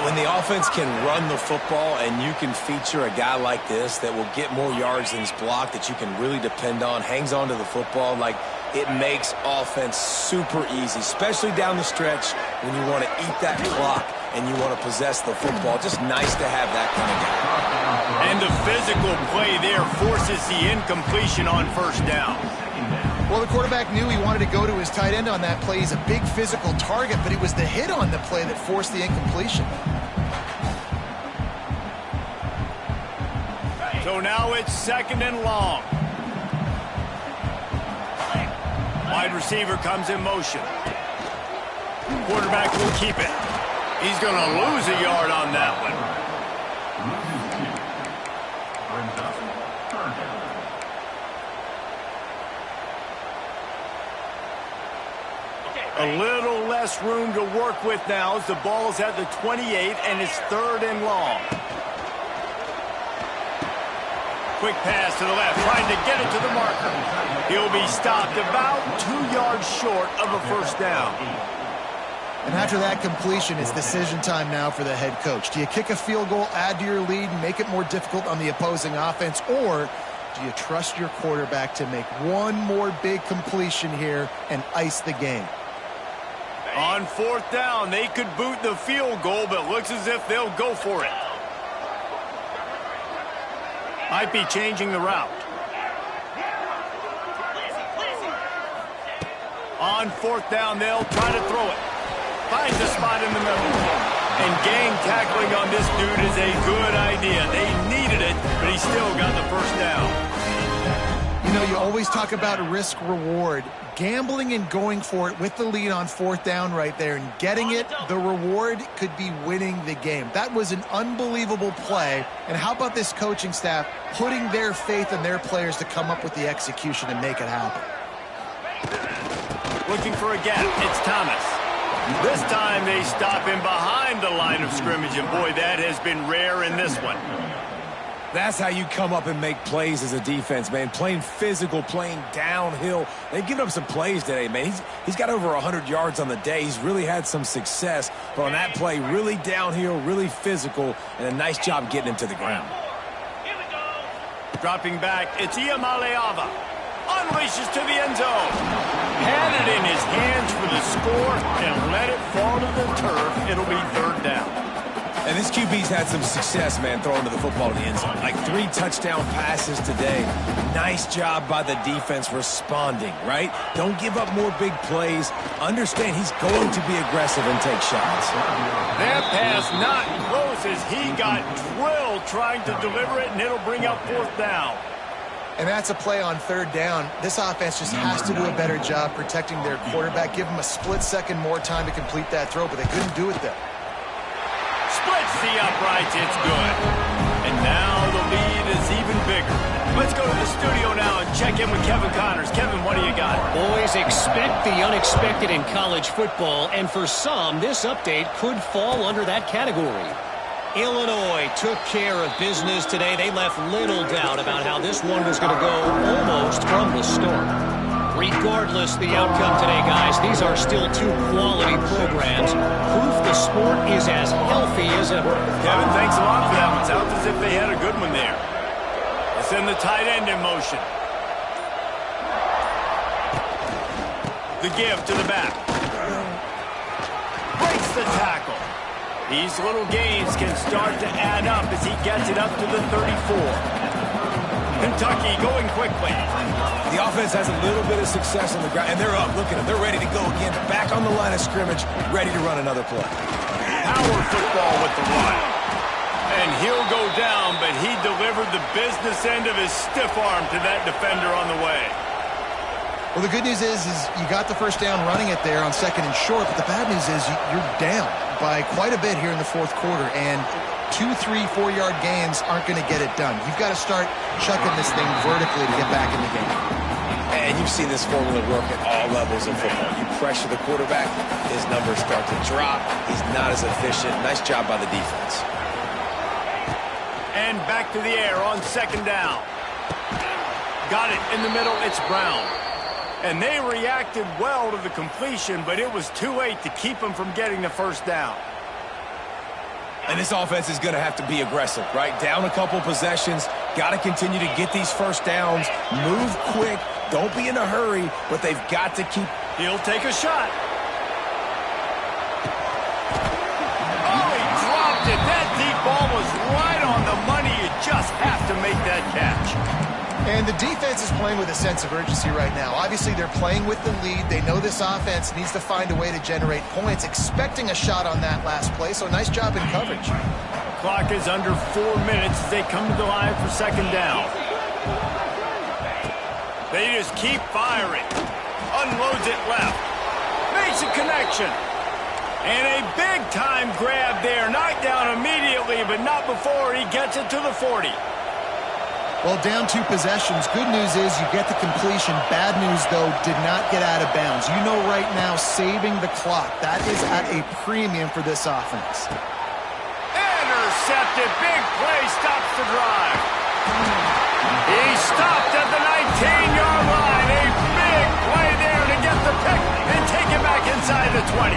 When the offense can run the football and you can feature a guy like this that will get more yards than his block, that you can really depend on, hangs on to the football, like it makes offense super easy, especially down the stretch when you want to eat that clock and you want to possess the football. Just nice to have that kind of guy. And the physical play there forces the incompletion on 1st down. Well, the quarterback knew he wanted to go to his tight end on that play. He's a big physical target, but it was the hit on the play that forced the incompletion. So now it's 2nd and long. Wide receiver comes in motion. Quarterback will keep it. He's going to lose a yard on that one. A little less room to work with now as the ball's at the 28 and it's 3rd and long. Quick pass to the left, trying to get it to the marker. He'll be stopped about 2 yards short of a 1st down. And after that completion, it's decision time now for the head coach. Do you kick a field goal, add to your lead, and make it more difficult on the opposing offense, or do you trust your quarterback to make one more big completion here and ice the game? On 4th down, they could boot the field goal, but looks as if they'll go for it. Might be changing the route. On 4th down, they'll try to throw it. Finds a spot in the middle. And gang tackling on this dude is a good idea. They needed it, but he still got the 1st down. You know, you always talk about risk-reward. Gambling and going for it with the lead on 4th down right there and getting it, the reward could be winning the game. That was an unbelievable play. And how about this coaching staff putting their faith in their players to come up with the execution and make it happen? Looking for a gap. It's Thomas. This time they stop him behind the line of scrimmage, and boy, that has been rare in this one. That's how you come up and make plays as a defense, man. Playing physical, playing downhill. They've given up some plays today, man. He's got over 100 yards on the day. He's really had some success. But on that play, really downhill, really physical, and a nice job getting him to the ground. Dropping back, it's Iamaleava. Unleashes to the end zone. Had it in his hands for the score and let it fall to the turf. It'll be third down. And this QB's had some success, man, throwing to the football in the end zone. Like 3 touchdown passes today. Nice job by the defense responding, right? Don't give up more big plays. Understand he's going to be aggressive and take shots. That pass not close as he got drilled trying to deliver it, and it'll bring up fourth down. And that's a play on third down. This offense just has to do a better job protecting their quarterback. Give them a split second more time to complete that throw, but they couldn't do it there. Splits the uprights, it's good. And now the lead is even bigger. Let's go to the studio now and check in with Kevin Connors. Kevin, what do you got? Boys, expect the unexpected in college football, and for some, this update could fall under that category. Illinois took care of business today. They left little doubt about how this one was going to go almost from the start. Regardless the outcome today, guys, these are still 2 quality programs. Proof the sport is as healthy as ever. Kevin, thanks a lot for that one. Sounds as if they had a good one there. Let's send the tight end in motion. The give to the back. Breaks the tackle. These little gains can start to add up as he gets it up to the 34. Kentucky going quickly. The offense has a little bit of success on the ground, and they're up. Look at them. They're ready to go again. Back on the line of scrimmage, ready to run another play. Power football with the run. And he'll go down, but he delivered the business end of his stiff arm to that defender on the way. Well, the good news is you got the first down running it there on second and short, but the bad news is you're down by quite a bit here in the fourth quarter, and 2, 3, 4-yard gains aren't going to get it done. You've got to start chucking this thing vertically to get back in the game. And you've seen this formula work at all levels of football. You pressure the quarterback, his numbers start to drop. He's not as efficient. Nice job by the defense. And back to the air on second down. Got it in the middle. It's Brown. And they reacted well to the completion, but it was too late to keep them from getting the first down. And this offense is going to have to be aggressive, right? Down a couple possessions. Got to continue to get these first downs. Move quick. Don't be in a hurry, but they've got to keep. He'll take a shot. Oh, he dropped it. That deep ball was right on the money. You just have to make that catch. And the defense is playing with a sense of urgency right now. Obviously, they're playing with the lead. They know this offense needs to find a way to generate points, expecting a shot on that last play, so nice job in coverage. Clock is under 4 minutes as they come to the line for second down. They just keep firing. Unloads it left. Makes a connection. And a big-time grab there. Knocked down immediately, but not before he gets it to the 40. Well, down 2 possessions. Good news is you get the completion. Bad news, though, did not get out of bounds. You know right now, saving the clock. That is at a premium for this offense. Intercepted. Big play stops the drive. He stopped at the 19-yard line. A big play there to get the pick and take it back inside the 20.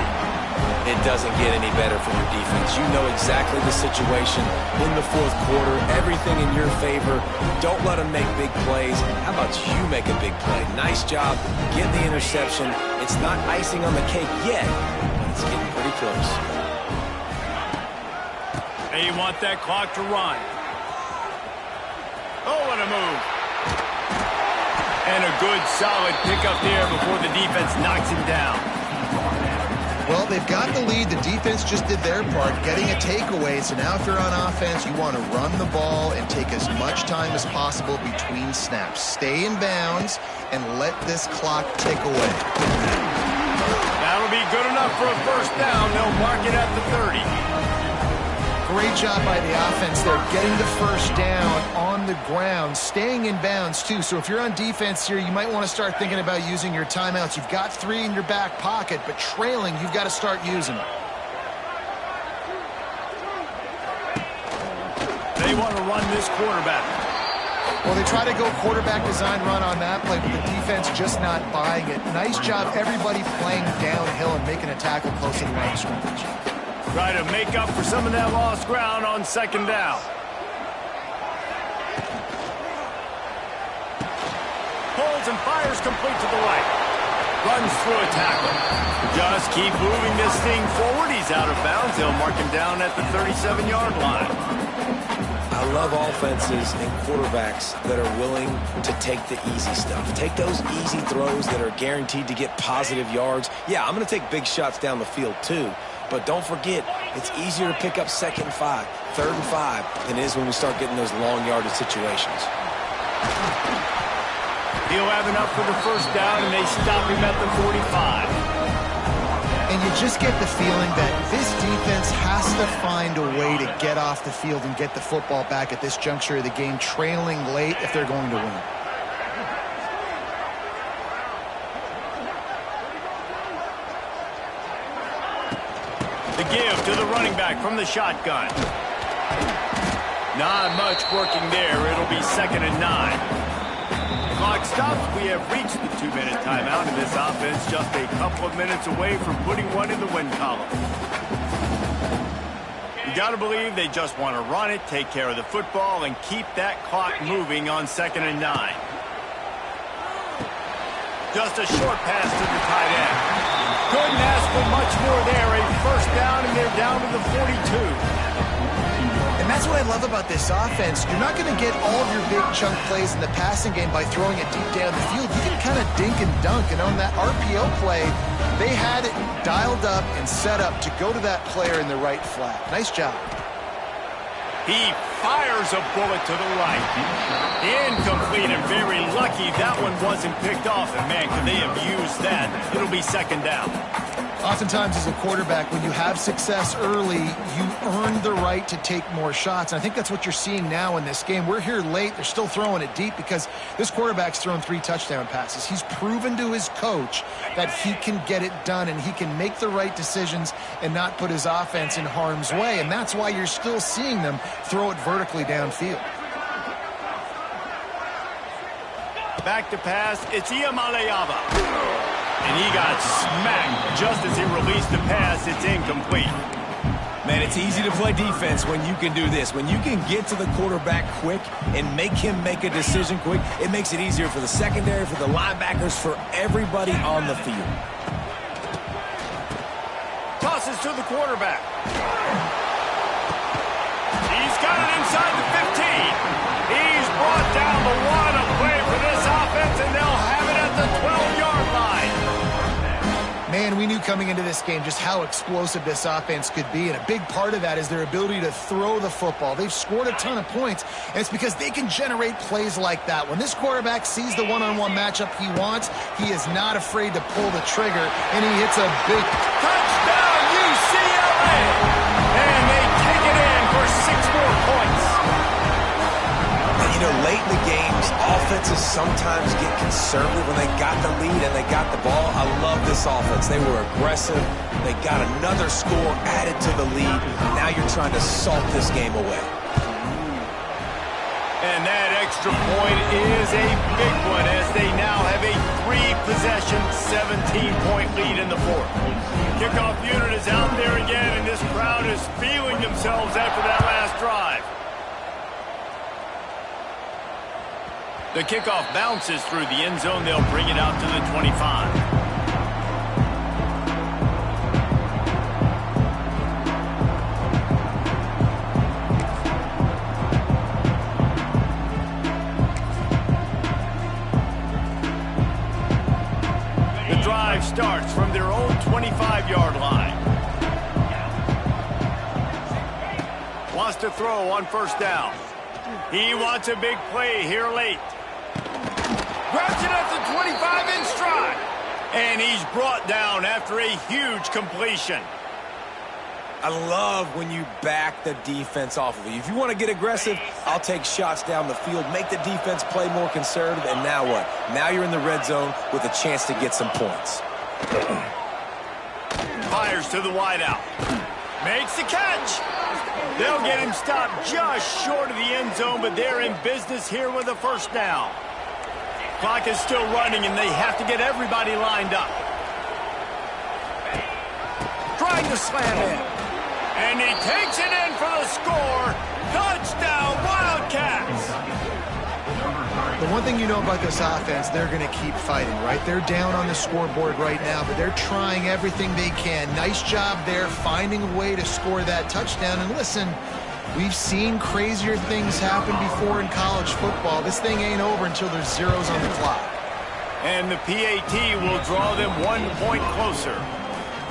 It doesn't get any better for your defense. You know exactly the situation in the fourth quarter. Everything in your favor. Don't let them make big plays. How about you make a big play? Nice job. Get the interception. It's not icing on the cake yet, but it's getting pretty close. They want that clock to run. Oh, what a move. And a good, solid pickup there before the defense knocks him down. Well, they've got the lead. The defense just did their part, getting a takeaway. So now if you're on offense, you want to run the ball and take as much time as possible between snaps. Stay in bounds and let this clock tick away. That'll be good enough for a first down. They'll mark it at the 30. Great job by the offense there, getting the first down on the ground, staying in bounds too. So if you're on defense here, you might want to start thinking about using your timeouts. You've got 3 in your back pocket, but trailing, you've got to start using them. They want to run this quarterback. Well, they try to go quarterback design run on that play, but the defense just not buying it. Nice job, everybody playing downhill and making a tackle close to the line of scrimmage. Try to make up for some of that lost ground on second down. Pulls and fires complete to the right. Runs through a tackle. Just keep moving this thing forward. He's out of bounds. They'll mark him down at the 37-yard line. I love offenses and quarterbacks that are willing to take the easy stuff. Take those easy throws that are guaranteed to get positive yards. Yeah, I'm going to take big shots down the field too. But don't forget, it's easier to pick up 2nd and 5, 3rd and 5 than it is when we start getting those long yardage situations. He'll have enough for the first down, and they stop him at the 45. And you just get the feeling that this defense has to find a way to get off the field and get the football back at this juncture of the game, trailing late if they're going to win. The give to the running back from the shotgun. Not much working there. It'll be 2nd and 9. Clock stops. We have reached the 2-minute timeout, and this offense just a couple of minutes away from putting one in the win column. You got to believe they just want to run it, take care of the football, and keep that clock moving on 2nd and 9. Just a short pass to the tight end. Couldn't ask for much more there. A first down, and they're down to the 42. And that's what I love about this offense. You're not going to get all of your big chunk plays in the passing game by throwing it deep down the field. You can kind of dink and dunk. And on that RPO play, they had it dialed up and set up to go to that player in the right flat. Nice job. He fires a bullet to the right. Incomplete, and very lucky that one wasn't picked off. And, man, could they have used that? It'll be 2nd down. Oftentimes as a quarterback, when you have success early, you earn the right to take more shots. And I think that's what you're seeing now in this game. We're here late. They're still throwing it deep because this quarterback's thrown 3 touchdown passes. He's proven to his coach that he can get it done and he can make the right decisions and not put his offense in harm's way. And that's why you're still seeing them throw it vertically downfield. Back to pass. It's Iamaleava. And he got smacked just as he released the pass. It's incomplete. Man, it's easy to play defense when you can do this. When you can get to the quarterback quick and make him make a decision quick, it makes it easier for the secondary, for the linebackers, for everybody on the field. Tosses to the quarterback. He's got it inside the 15. He's brought down the 1. A play for this offense, and they'll have it at the 12-yard line. Man, we knew coming into this game just how explosive this offense could be, and a big part of that is their ability to throw the football. They've scored a ton of points, and it's because they can generate plays like that. When this quarterback sees the one-on-one matchup he wants, he is not afraid to pull the trigger, and he hits a big touchdown, UCLA! And they take it in for 6 more points. You know, late in the games, offenses sometimes get conservative when they got the lead and they got the ball. I love this offense. They were aggressive. They got another score added to the lead. Now you're trying to salt this game away. And that extra point is a big one as they now have a 3-possession, 17-point lead in the 4th. Kickoff unit is out there again, and this crowd is feeling themselves after that last drive. The kickoff bounces through the end zone. They'll bring it out to the 25. The drive starts from their own 25-yard line. Wants to throw on first down. He wants a big play here late. Grabs it at the 25 in stride. And he's brought down after a huge completion. I love when you back the defense off of you. If you want to get aggressive, I'll take shots down the field, make the defense play more conservative, and now what? Now you're in the red zone with a chance to get some points. Fires to the wideout. Makes the catch. They'll get him stopped just short of the end zone, but they're in business here with a first down. Clock is still running, and they have to get everybody lined up. Trying to slam in. And he takes it in for the score. Touchdown, Wildcats! The one thing you know about this offense, they're going to keep fighting, right? They're down on the scoreboard right now, but they're trying everything they can. Nice job there, finding a way to score that touchdown. And listen, we've seen crazier things happen before in college football. This thing ain't over until there's zeros on the clock. And the PAT will draw them 1 point closer.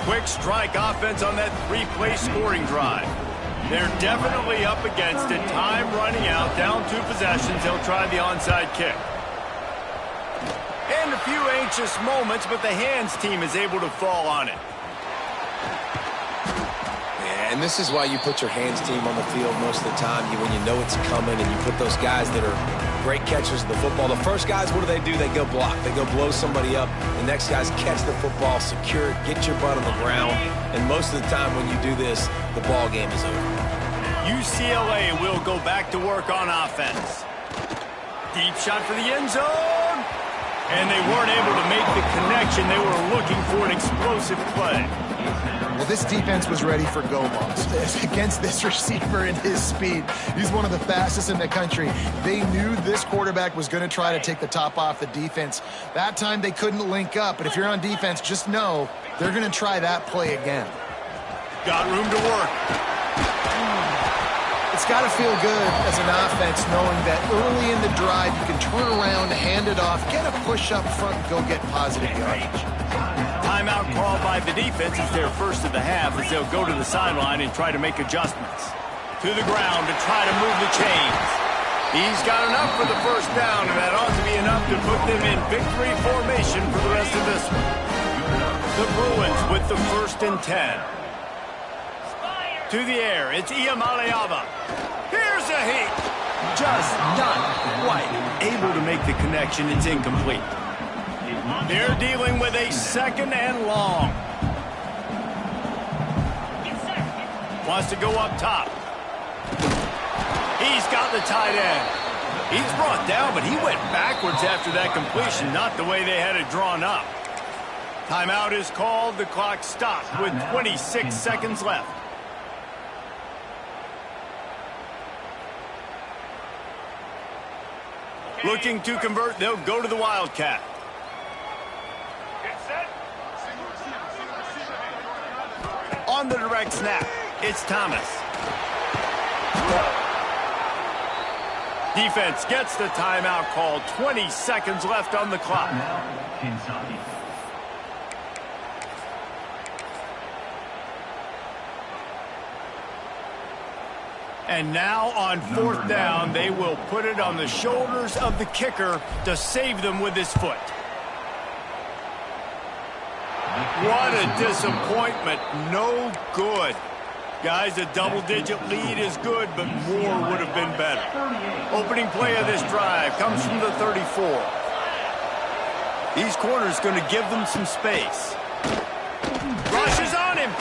Quick strike offense on that 3-play scoring drive. They're definitely up against it. Time running out, down 2 possessions. They'll try the onside kick. And a few anxious moments, but the hands team is able to fall on it. And this is why you put your hands team on the field most of the time when you know it's coming, and you put those guys that are great catchers of the football. The first guys, what do? They go block. They go blow somebody up. The next guys catch the football, secure it, get your butt on the ground. And most of the time when you do this, the ball game is over. UCLA will go back to work on offense. Deep shot for the end zone. And they weren't able to make the connection. They were looking for an explosive play. Well, this defense was ready for go balls against this receiver and his speed. He's one of the fastest in the country. They knew this quarterback was going to try to take the top off the defense. That time they couldn't link up, but if you're on defense, just know they're going to try that play again. Got room to work. It's got to feel good as an offense knowing that early in the drive you can turn around, hand it off, get a push up front, and go get positive yardage. Timeout called by the defense is their first of the half as they'll go to the sideline and try to make adjustments. To the ground to try to move the chains. He's got enough for the first down, and that ought to be enough to put them in victory formation for the rest of this one. The Bruins with the 1st and 10. To the air, it's Iamaleava. Here's a heat. Just not quite able to make the connection. It's incomplete. They're dealing with a 2nd and long. Wants to go up top. He's got the tight end. He's brought down, but he went backwards after that completion, not the way they had it drawn up. Timeout is called. The clock stopped with 26 seconds left. Looking to convert, they'll go to the Wildcat. On the direct snap, it's Thomas. Defense gets the timeout called. 20 seconds left on the clock. Now, Kentucky. And now on 4th down, they will put it on the shoulders of the kicker to save them with his foot. What a disappointment. No good. Guys, a double-digit lead is good, but more would have been better. Opening play of this drive comes from the 34. These corners going to give them some space. Rushes on him.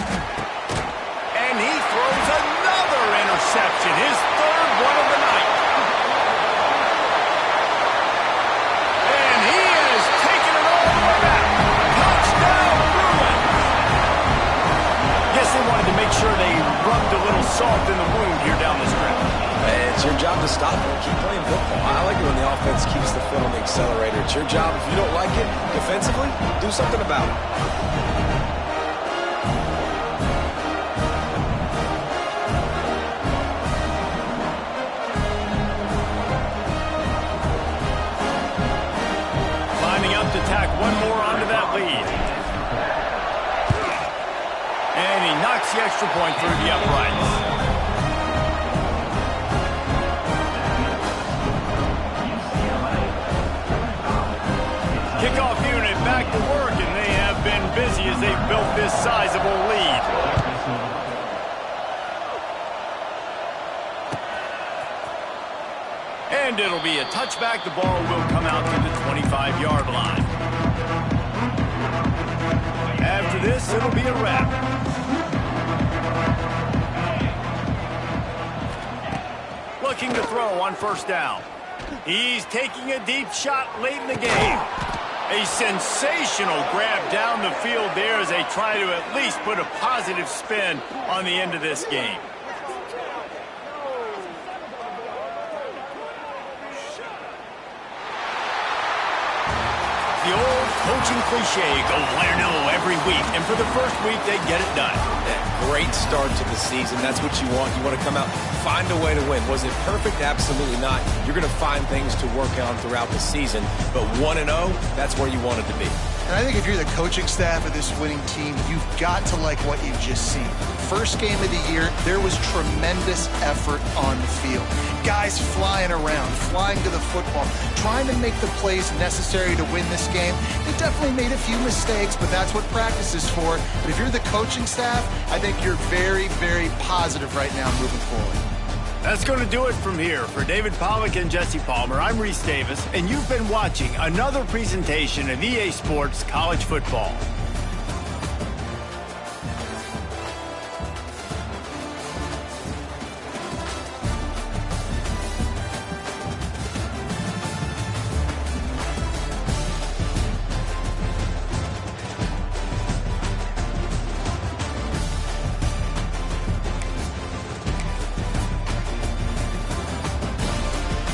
And he throws another interception, his 3rd one of the night. And he has taken it all the way back. Touchdown, Bruins. Guess they wanted to make sure they rubbed a little salt in the wound here down the stretch. And it's your job to stop it. Keep playing football. I like it when the offense keeps the foot on the accelerator. It's your job. If you don't like it defensively, do something about it. To tack one more onto that lead. And he knocks the extra point through the uprights. Kickoff unit back to work, and they have been busy as they've built this sizable lead. And it'll be a touchback. The ball will come out to the 25-yard line. After this, it'll be a wrap. looking to throw on first down. He's taking a deep shot late in the game. A sensational grab down the field there as they try to at least put a positive spin on the end of this game. The old coaching cliche, go win or no every week. And for the first week, they get it done. Yeah, great start to the season. That's what you want. You want to come out, find a way to win. Was it perfect? Absolutely not. You're going to find things to work on throughout the season. But 1-0, that's where you want it to be. And I think if you're the coaching staff of this winning team, you've got to like what you've just seen. First game of the year, there was tremendous effort on the field. Guys flying around, flying to the football, trying to make the plays necessary to win this game. They definitely made a few mistakes, but that's what practice is for. But if you're the coaching staff, I think you're very, very positive right now moving forward. That's going to do it from here. For David Pollack and Jesse Palmer, I'm Reese Davis, and you've been watching another presentation of EA Sports College Football.